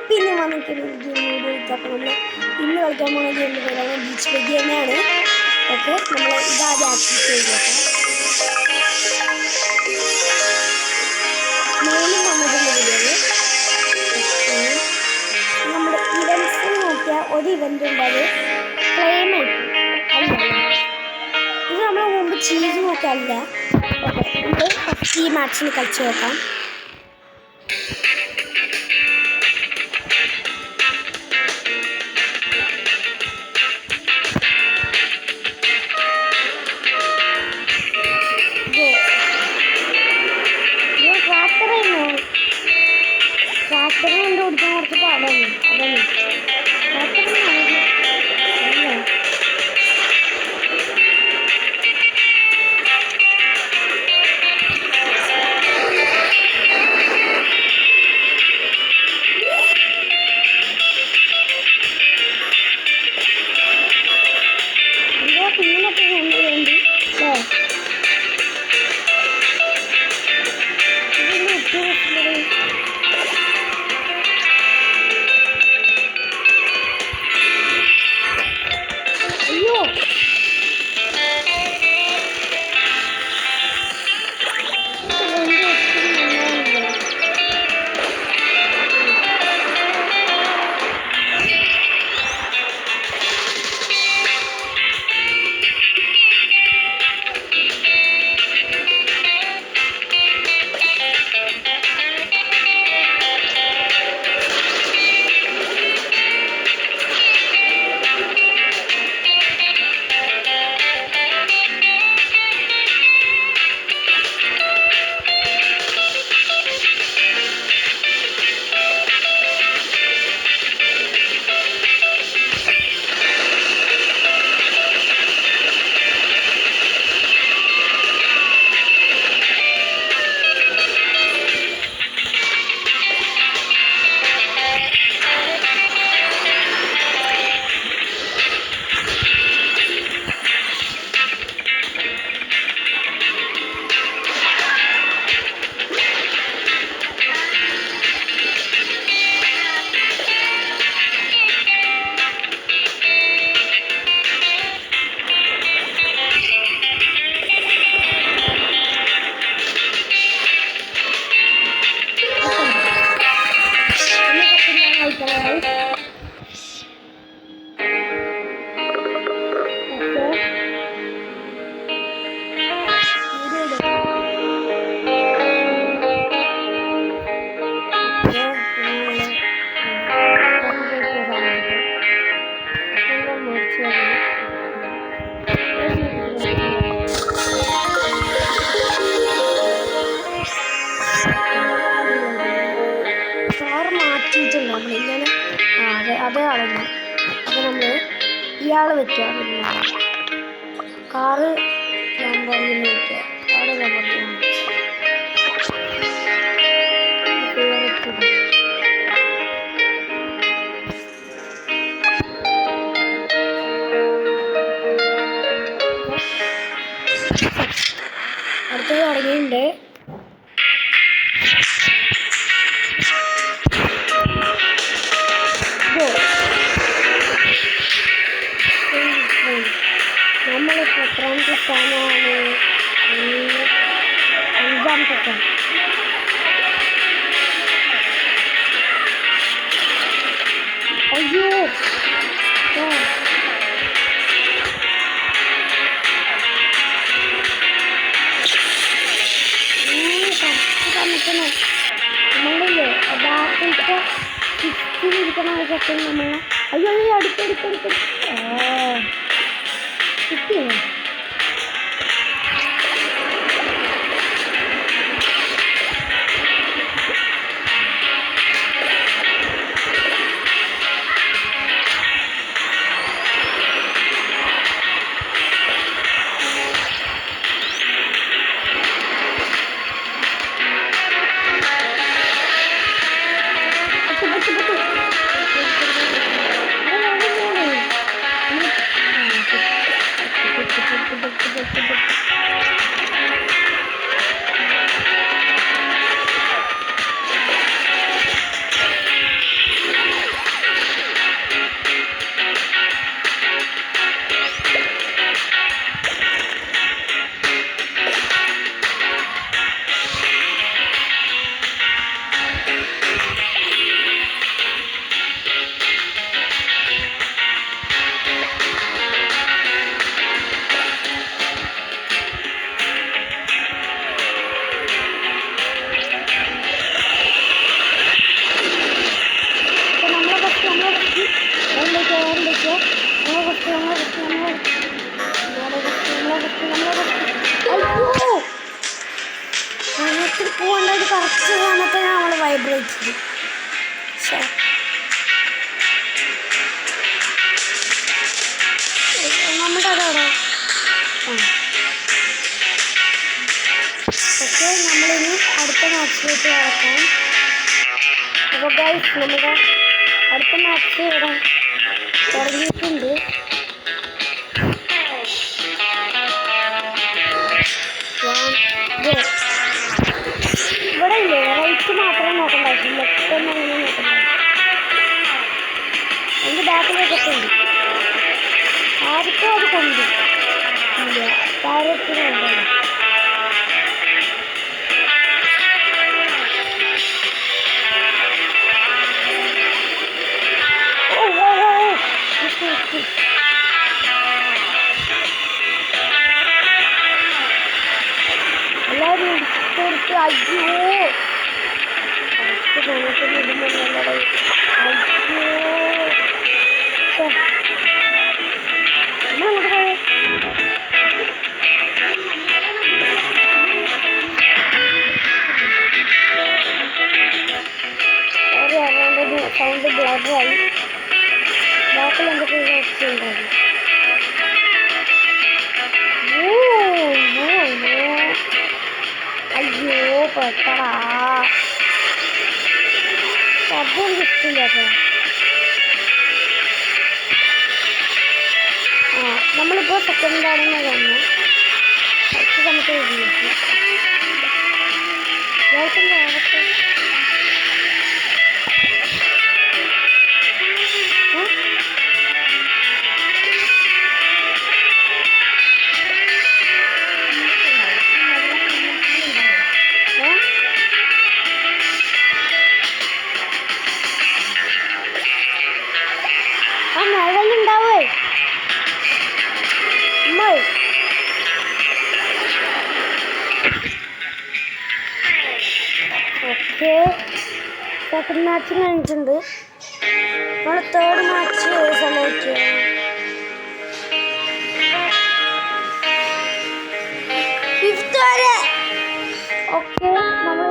പിന്നെ വന്നിട്ടൊരു ഗെയിം അപ്പോൾ നമ്മൾ ഇന്ന് കളിക്കാൻ പോകുന്ന ഗെയിമിൻ്റെ പേരാണ് ബീച്ച് ബഗ്ഗി തന്നെയാണ്. ഓക്കെ, നമ്മൾ ഇതാദ്യം ആക്റ്റീവ് ചെയ്ത് നോക്കാം. മെയിലും വന്നിട്ടുള്ള വീഡിയോയിൽ നമ്മുടെ ഇവൻറ്റ്സ് നോക്കിയാൽ ഒരു ഇവൻ്റ് ഉണ്ട്, അത് ക്ലെയിമായിട്ട് അല്ല, ഇത് നമ്മൾ മുമ്പ് ചീസ് നോക്കിയല്ല. ഓക്കെ, നമ്മൾ ഫസ്റ്റ് ഈ മാച്ചിന് കളിച്ച് നോക്കാം. ട്രാക്ടറിന് കൊണ്ട് കൊടുക്കാൻ കുറച്ച് പാടാണ്. അതാണ് പിന്നൊക്കെ കൊണ്ടുവേണ്ടി അയ്യോ മാറ്റിയിട്ടുണ്ട് നമ്മളിങ്ങനെ. അതേ ആളെന്നെ. അപ്പോൾ നമ്മൾ ഇയാൾ വെക്കുക, പിന്നെ കാറ് ലംബോർഗിനി വെക്കുക. കാറ് ലംബോർഗിനി അടുത്തത് തുടങ്ങിയിട്ടുണ്ട്. നമ്മളിപ്പോൾ എത്രാമത്തെ സ്ഥാനമാണ്? 5ാമത്തെ സ്ഥാനം. അയ്യോ നമ്മളില്ലേ യഥാർത്ഥത്തെ കിട്ടിയിരിക്കണ സെക്കൻഡ് നമ്മൾ അയ്യോ അടുത്തടുത്തടുത്ത് കിട്ടിയോ? വൈബ്രേറ്റ് ചെയ്തു. നമ്മുടെ അതോടോ ഓക്കെ, നമ്മളിനി അടുത്ത മാച്ചിലേക്ക് നടക്കാം. അപ്പോൾ ഗൈസ്, നമ്മുടെ അടുത്ത മാച്ച് ഇവിടെ തുടങ്ങിയിട്ടുണ്ട്. ഇവിടെ ഇല്ലേ റൈറ്റ് മാത്രമേ നോക്കണ്ടായിരുന്നു, ലെഫ്റ്റ് ഒന്നും അങ്ങനെ നോക്കണ്ടായിരുന്നു. എൻ്റെ ബാക്കിലേക്കൊക്കെ ഉണ്ട്. ആർക്കും അത് കൊണ്ട് ഇല്ല, താരത്തിന് ഉണ്ടല്ലോ. എല്ലാവരും എടുത്തെടുത്ത് അയ്യോ സമയത്തിന് ഇടുമ്പോൾ നമ്മുടെ അയ്യോ നമ്മളങ്ങോട്ട് പോയേ. സോറി, അതുകൊണ്ടൊരു സൗണ്ട് ബ്ലറായി. ബാക്കിൽ എന്തൊക്കെ ഉണ്ടായിരുന്നു. അയ്യോ പെട്ടടാ, ശബ്ദം കിട്ടില്ല കേട്ടോ. നമ്മളിപ്പോൾ സെക്കൻഡ് ആണെന്ന് തോന്നുന്നു. കുറച്ച് സമയത്ത് ആകട്ടെ. ആ നിഴലുണ്ടാവേ അമ്മ. ഓക്കെ, സെക്കൻഡ് മാച്ച് കഴിഞ്ഞിട്ടുണ്ട്. നമ്മൾ തേർഡ് മാച്ച് സമയത്ത് ഫിഫ്ത്ത് വരെ. ഓക്കെ, നമ്മൾ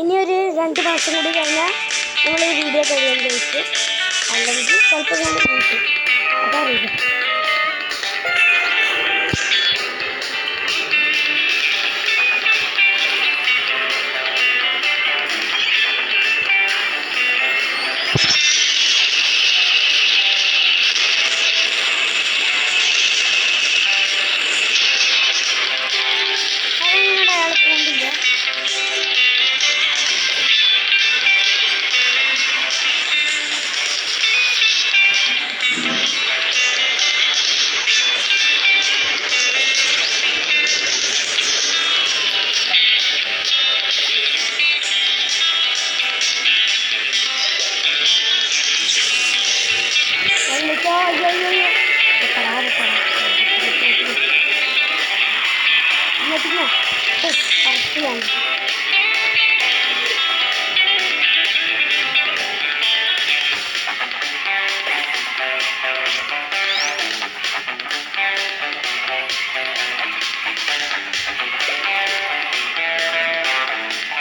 ഇനിയൊരു 2 മാസം കൂടി കഴിഞ്ഞാൽ നമ്മൾ ഈ വീഡിയോ കഴിയാൻ കഴിച്ചു. അല്ലെങ്കിൽ ചിലപ്പോൾ ഞാൻ കഴിച്ചു, അതറിയില്ല.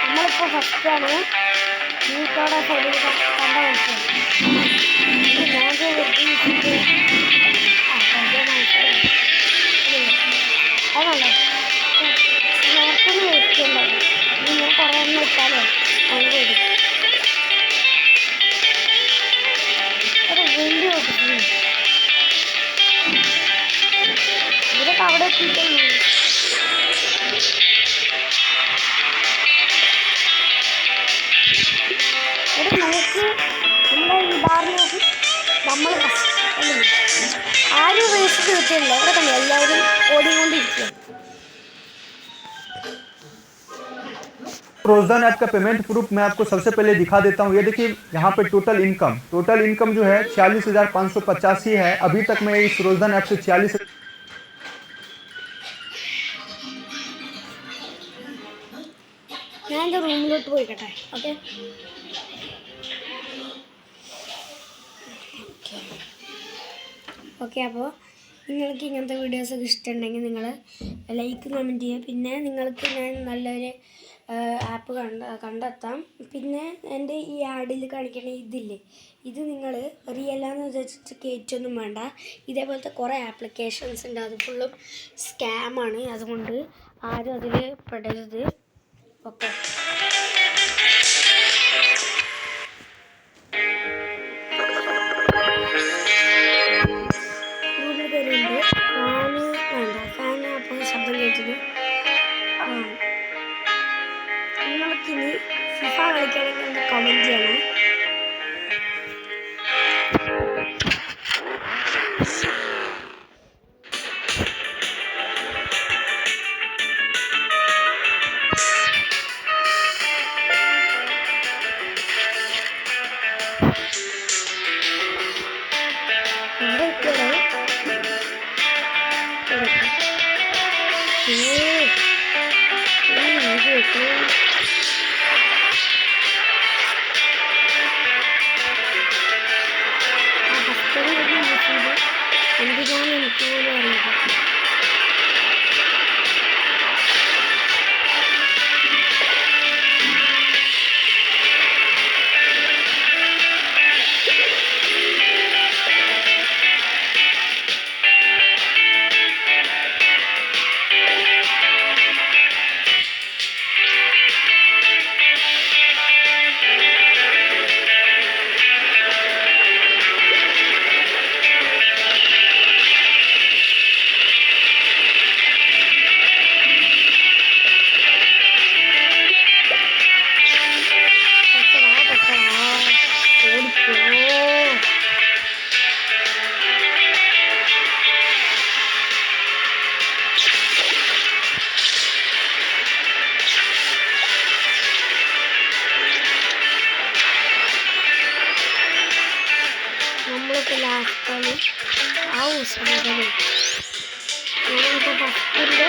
നമ്മളിപ്പോൾ ഫസ്റ്റാണ്. നീക്കോടെ സൈഡിൽ കണ്ട മനസ്സിലായി. ഞാൻ വെറുതെ അതല്ലേ നോർത്തൊന്നും വേസ്റ്റുണ്ടാവും. ഇനി ഞാൻ കുറേ ഒന്നും ഇട്ടാലോ അങ്ങനെ വരും. അത് വലിയ ഓടിക്കുന്നു. ഇവരൊക്കെ അവിടെ എത്തിയിട്ടുണ്ട്. ഇവിടെ നോക്ക്, നമ്മുടെ ഈ ബാറിൽ നോക്കി നമ്മൾ ആരും റേസ് കിട്ടിയില്ല. ഇവിടെ തന്നെ എല്ലാവരും ഓടിക്കൊണ്ടിരിക്കുക. रोजगार ऐप का पेमेंट प्रूफ मैं आपको सबसे पहले दिखा देता हूँ। ये देखिए यहाँ पे टोटल इनकम जो है 46,585 है। अभी तक मैं इस रोजगार ऐप से 40 ഞാൻ എൻ്റെ റൂമിലോട്ട് പോയിക്കട്ടെ. Okay, okay. അപ്പോൾ നിങ്ങൾക്ക് ഇങ്ങനത്തെ വീഡിയോസൊക്കെ ഇഷ്ടമുണ്ടെങ്കിൽ നിങ്ങൾ ലൈക്ക് കമൻറ്റ് ചെയ്യുക. പിന്നെ നിങ്ങൾക്ക് ഞാൻ നല്ലൊരു ആപ്പ് കണ്ടെത്താം. പിന്നെ എൻ്റെ ഈ ആഡിൽ കാണിക്കുന്ന ഇതില്ലേ, ഇത് നിങ്ങൾ റിയലാന്ന് വിചാരിച്ചിട്ട് കയറ്റൊന്നും വേണ്ട. ഇതേപോലത്തെ കുറേ ആപ്ലിക്കേഷൻസ് ഉണ്ട്, അത് ഫുള്ളും സ്കാമാണ്. അതുകൊണ്ട് ആരും അതിൽ പെടരുത്. ഓക്കെ, കൂടുതൽ പേരുണ്ട്. ഫാന് വേണ്ട, ഫാൻ അപ്പോൾ ശബ്ദം കേട്ടിട്ട് നിങ്ങൾക്കിനി ഫിഫ കളിക്കണമെങ്കിൽ ഒന്ന് കമൻറ്റ് ചെയ്യണം. എനിക്ക് പോലും അറിയില്ല. നമ്മളിപ്പോൾ ലാസ്റ്റാണ് ആ ഉത്സവം. ഞാനിപ്പോൾ ഫസ്റ്റിൻ്റെ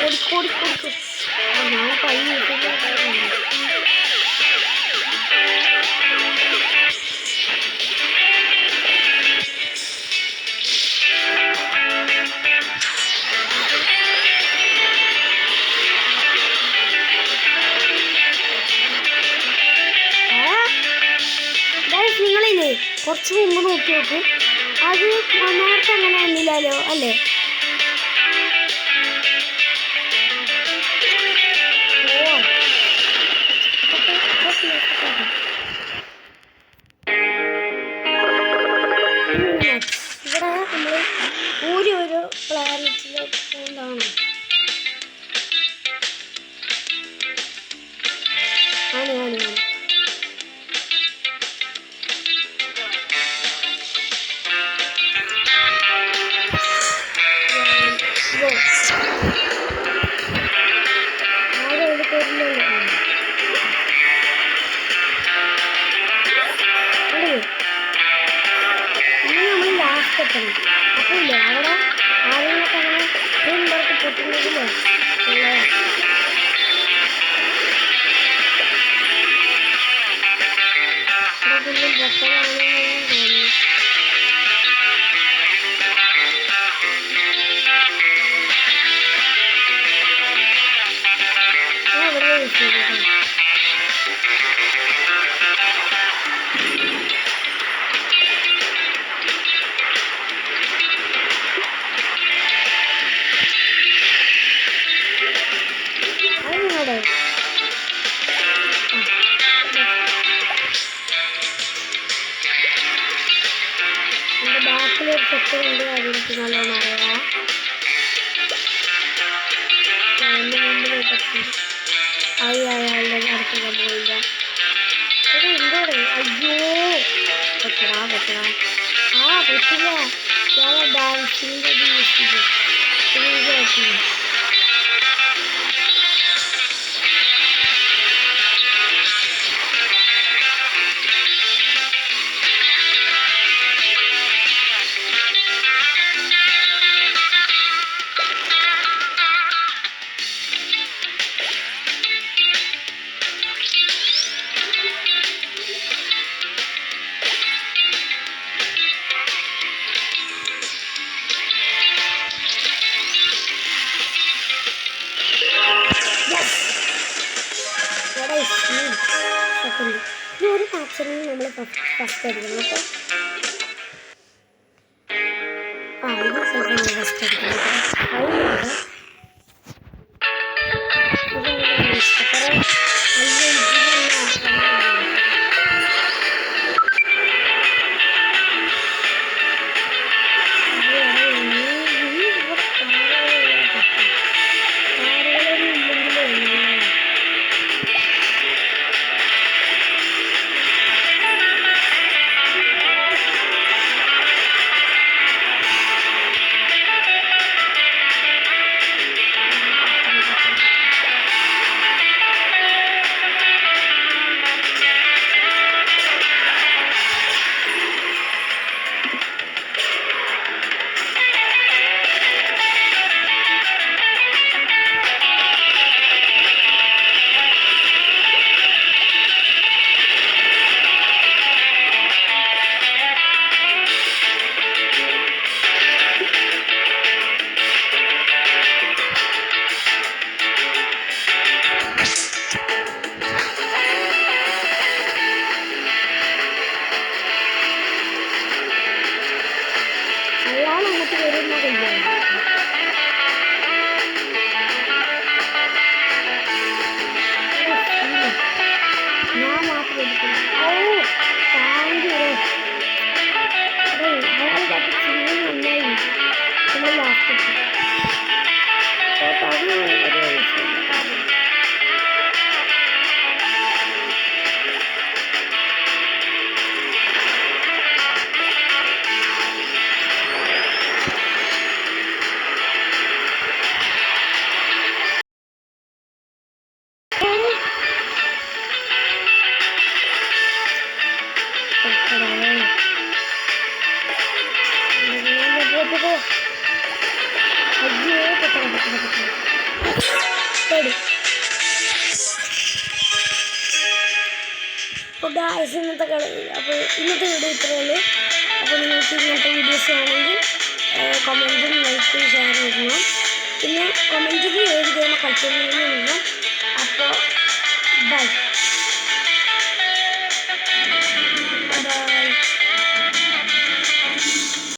ഓടിക്കോടിക്കോടിക്കും. ഞാൻ കൈ വീട്ടിൽ നിങ്ങളില്ലേ കുറച്ച് മുമ്പ് നോക്കി നോക്ക്. അത് നേരത്തെ അങ്ങനെ വന്നില്ലല്ലോ അല്ലേ? ഇവിടെ നമ്മൾ ഓരോ പ്ലാനറ്റിലേക്ക് പോകുന്നതാണ്. ആണ് നമ്മൾ ലാസ്റ്റ് എത്തണം. അപ്പോൾ ഇല്ലേ അവിടെ ആരെങ്കിലൊക്കെ അങ്ങനെ ഇവർക്ക് പൊട്ടുണ്ടെങ്കിലേ പിന്നെ പൊട്ടലാണെന്ന് തോന്നുന്നു. ഞാൻ ഇവിടെ വിളിച്ചിട്ടുണ്ട്. എൻ്റെ ബാക്കിലൊരു സെറ്റുണ്ട്, അതെനിക്ക് നല്ലോണം അറിയാം. എൻ്റെ മുമ്പിൽ അയാളുടെ അടുത്തുള്ള പോയില്ല. ഇത് എന്തോടെ? അയ്യോ പൊട്ടടാ പൊട്ടില്ല. ഞാൻ ഡാൻസിൻ്റെ യൂസ് ചെയ്തു. ഉണ്ട്. ഈ ഒരു മാച്ചിനും നമ്മൾ ഫസ്റ്റ് അടിക്കണം കേട്ടോ. ഇത് ചിലപ്പോൾ ഫസ്റ്റ് അടിക്കണം അതുകൊണ്ട് അപ്പോൾ ഗായ്സ് ഇന്നത്തെ വീഡിയോ ഇത്രയേ ഉള്ളൂ. അപ്പോൾ നിങ്ങൾക്ക് ഇങ്ങനത്തെ വീഡിയോസ് ആണെങ്കിൽ കമൻറ്റും ലൈക്കും ഷെയർ ചെയ്യണം. പിന്നെ കമൻറ്റിൽ ഏത് ഗെയിം കളിച്ചിട്ടുണ്ടെന്ന്. അപ്പോൾ ബൈ.